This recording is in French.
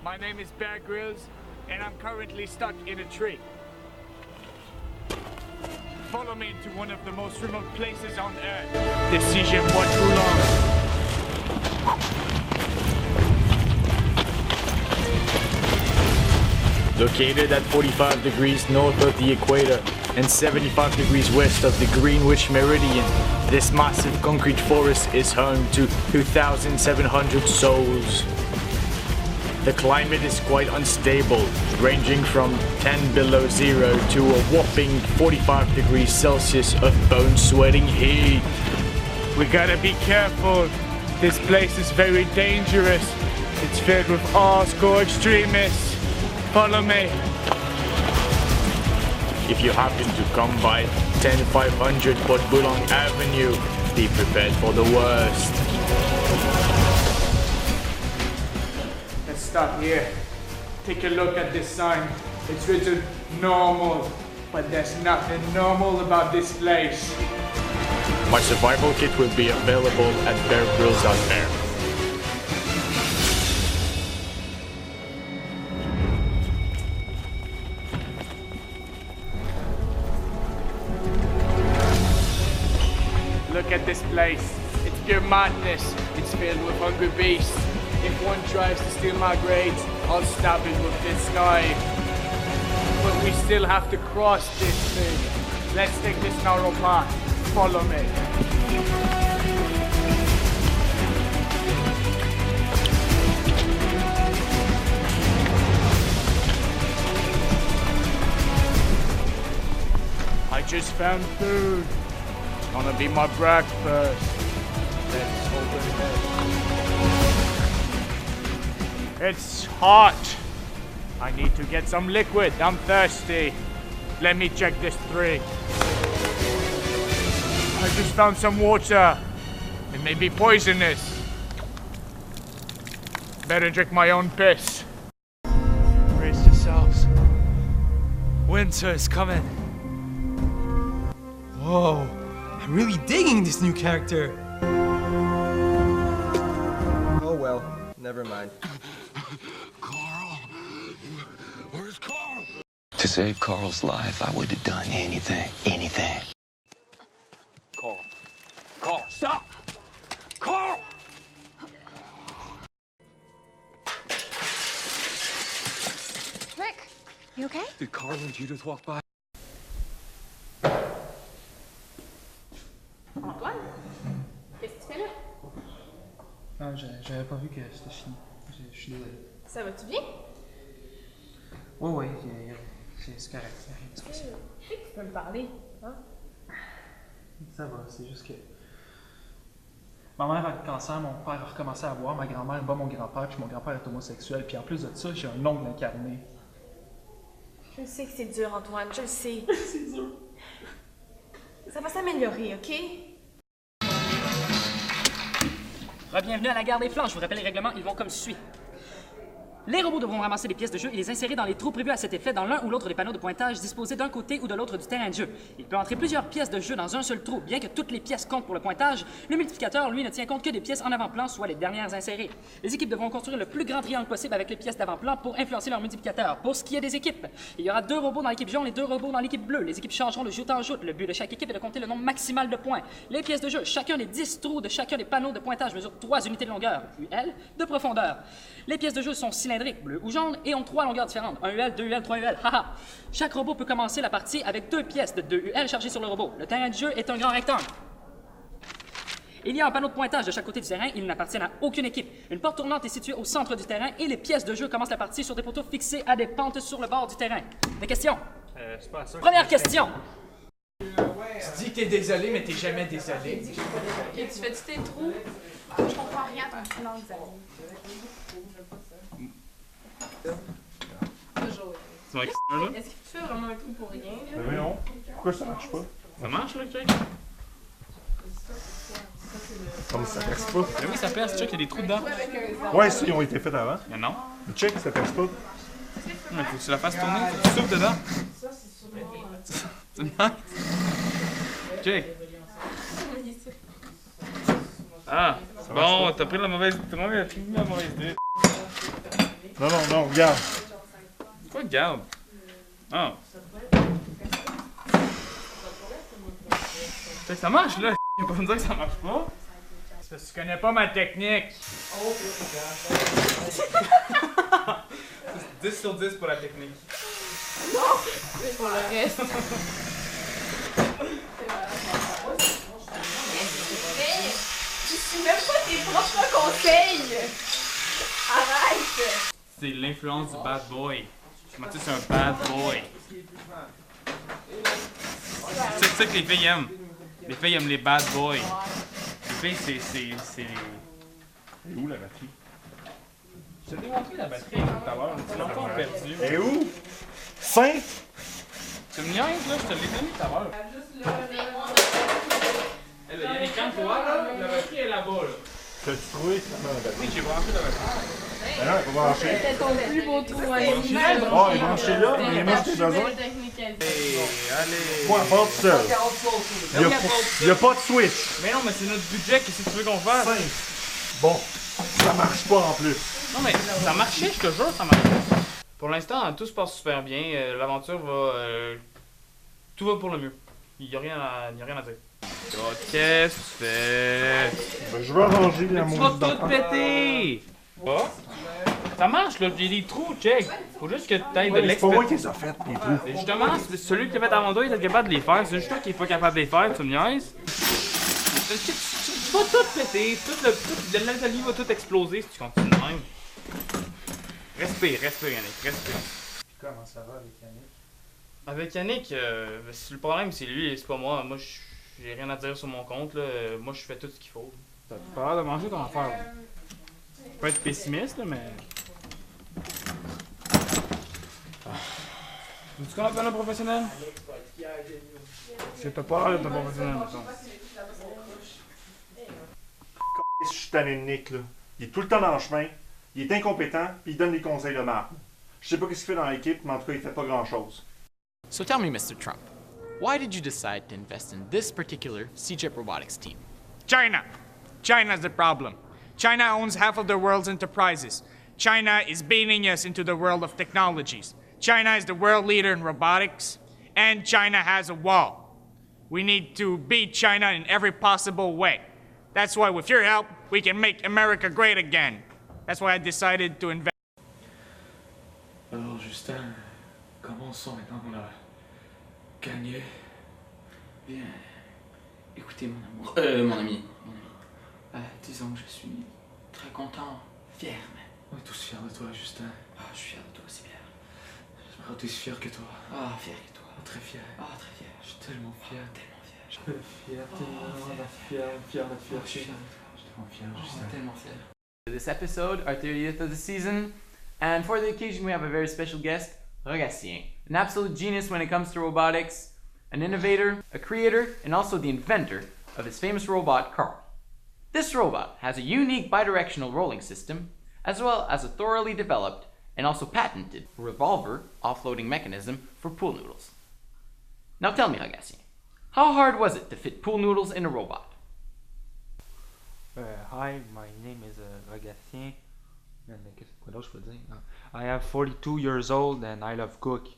My name is Bear Grylls, and I'm currently stuck in a tree. Follow me to one of the most remote places on Earth. Decision what too long. Located at 45 degrees north of the equator and 75 degrees west of the Greenwich Meridian, this massive concrete forest is home to 2,700 souls. The climate is quite unstable, ranging from 10 below zero to a whopping 45 degrees Celsius of bone-sweating heat. We gotta be careful. This place is very dangerous. It's filled with hardcore extremists. Follow me. If you happen to come by 10500 Port Boulogne Avenue, be prepared for the worst. Let's stop here. Take a look at this sign. It's written normal, but there's nothing normal about this place. My survival kit will be available at Bear Grylls out there. Look at this place. It's pure madness. It's filled with hungry beasts. If one tries to steal my grades, I'll stab it with this knife. But we still have to cross this thing. Let's take this narrow path. Follow me. I just found food. It's gonna be my breakfast. Let's open it. It's hot. I need to get some liquid. I'm thirsty. Let me check this tree. I just found some water. It may be poisonous. Better drink my own piss. Brace yourselves. Winter is coming. Whoa, I'm really digging this new character. Oh well, never mind. Carl? Where's Carl? To save Carl's life, I would have done anything. Anything. Carl. Carl, stop! Carl! Rick, you okay? Did Carl and Judith walk by? Antoine, qu'est-ce que tu fais là? Ah, j'avais pas vu que c'était fini. Je suis désolé. Ça va-tu bien? Ouais, c'est correct. Y a rien de spécial. Je sais que tu peux me parler, hein? Ça va, c'est juste que. Ma mère a le cancer, mon père a recommencé à boire, ma grand-mère bat mon grand-père, puis mon grand-père est homosexuel, puis en plus de ça, j'ai un ongle incarné. Je sais que c'est dur, Antoine, je le sais. C'est dur. Ça va s'améliorer, OK? Bienvenue à la gare des Flancs. Je vous rappelle les règlements, ils vont comme suit. Les robots devront ramasser des pièces de jeu et les insérer dans les trous prévus à cet effet dans l'un ou l'autre des panneaux de pointage disposés d'un côté ou de l'autre du terrain de jeu. Il peut entrer plusieurs pièces de jeu dans un seul trou. Bien que toutes les pièces comptent pour le pointage, le multiplicateur, lui, ne tient compte que des pièces en avant-plan, soit les dernières insérées. Les équipes devront construire le plus grand triangle possible avec les pièces d'avant-plan pour influencer leur multiplicateur. Pour ce qui est des équipes, il y aura 2 robots dans l'équipe jaune et 2 robots dans l'équipe bleue. Les équipes changeront de joute en joute. Le but de chaque équipe est de compter le nombre maximal de points. Les pièces de jeu, chacun des 10 trous de chacun des panneaux de pointage mesure 3 unités de longueur, UL, de profondeur. Les pièces de jeu sont cylindriques, bleu ou jaune, et ont 3 longueurs différentes, 1 UL, 2 UL, 3 UL, haha. Chaque robot peut commencer la partie avec 2 pièces de 2 UL chargées sur le robot. Le terrain de jeu est un grand rectangle. Il y a un panneau de pointage de chaque côté du terrain, il n'appartient à aucune équipe. Une porte tournante est située au centre du terrain et les pièces de jeu commencent la partie sur des poteaux fixés à des pentes sur le bord du terrain. Des questions? C'est pas ça. Première question. Tu dis que t'es désolé, mais t'es jamais désolé. Ok, tu fais-tu tes trous? Je comprends rien à ton langue, Toujours. Tu m'as écrit un là? Est-ce que tu fais vraiment un trou pour rien? Mais non. Pourquoi ça marche pas? Ça marche là, Jake? Comme ça perce pas. Ben oui, ça perce, check, il y a des trous dedans. Ouais, ça, ils ont été faits avant. Mais non. Mais check, ça perce pas. Mais faut que tu la fasses tourner, faut que tu souffles dedans. C'est nice. Jake. Ah, bon, t'as pris la mauvaise idée. Non, non, non, regarde. Quoi, garde? Ah. Fait que ça marche, là. Il va pas me dire que ça marche pas. C'est parce que tu connais pas ma technique. 10 sur 10 pour la technique. C'est pour le reste. Tu suis même pas tes propres conseils! Arrête! C'est l'influence du bad boy. Mathieu, c'est un bad boy. C'est ça que les filles aiment. Les filles aiment les bad boys. Les filles, c'est les... Et où la batterie? Je t'ai montré la batterie tout à l'heure. Tu l'as encore perdu. Et où? 5? Tu me niaises, là, je te l'ai donné tout à l'heure. Eh ben, Yannick, quand toi, là, la batterie est là-bas, là. T'as-tu trouvé? Oui, j'ai branché la batterie. Ben non, il faut brancher. C'était ton plus beau trou à Oh, il est branché là, mais moi, j'ai besoin. Allez. Point fort tout seul. Il y a pas de switch. Mais non, mais c'est notre budget, qu'est-ce que tu veux qu'on fasse? 5. Bon, ça marche pas en plus. Non, mais ça marchait, je te jure, ça marchait. Pour l'instant, tout se passe super bien. L'aventure va... tout va pour le mieux. Il n'y a rien à dire. Oh, qu'est-ce que tu fais? Ben, je vais arranger la Tu vas maudite tout d'affaire. péter! Oh? Ça marche, là. J'ai des trous, check. Faut juste que tu ailles de C'est pas moi l'expérience. qui les a fait, les trous. Justement, c'est celui qui t'a fait avant toi, il est capable de les faire. C'est juste toi qui est pas capable de les faire, tu me niaises. Tu vas tout péter. L'atelier va tout exploser si tu continues de même. Respire, Yannick, respire. Comment ça va avec Yannick? Avec Yannick, le problème c'est lui, c'est pas moi. Moi, j'ai rien à dire sur mon compte. Là. Moi, je fais tout ce qu'il faut. T'as pas l'air de manger ton affaire. Je peux être pessimiste, là, mais... Tu connais un professionnel? C'est pas l'air d'être un professionnel, mettons. Je suis tanné de Nick, là. Il est tout le temps dans le chemin, il est incompétent, puis il donne des conseils de marque. Je sais pas ce qu'il fait dans l'équipe, mais en tout cas, il fait pas grand-chose. So tell me, Mr. Trump, why did you decide to invest in this particular CJEP Robotics team? China. China's the problem. China owns half of the world's enterprises. China is baiting us into the world of technologies. China is the world leader in robotics, and China has a wall. We need to beat China in every possible way. That's why, with your help, we can make America great again. That's why I decided to invest. Alors, Justin, comment on se sent maintenant qu'on a gagné? Bien. Écoutez, mon amour. Mon ami. Disons que je suis très content, fier même. On est tous fiers de toi, Justin. Ah, je suis fier de toi aussi, Pierre. J'espère aussi fier que toi. Ah, fier que toi. Très fier. Ah, très fier. Je suis tellement fier. Tellement fier. Je suis fier, tellement fier. Je suis fier de toi. Je suis tellement fier, Justin. Tellement fier. This episode, our 30th of the season, and for the occasion we have a very special guest, Rogatien, an absolute genius when it comes to robotics, an innovator, a creator, and also the inventor of his famous robot, Carl. This robot has a unique bidirectional rolling system, as well as a thoroughly developed and also patented revolver offloading mechanism for pool noodles. Now tell me, Rogatien, how hard was it to fit pool noodles in a robot? Hi, my name is Rogatien. I am 42 years old and I love cook.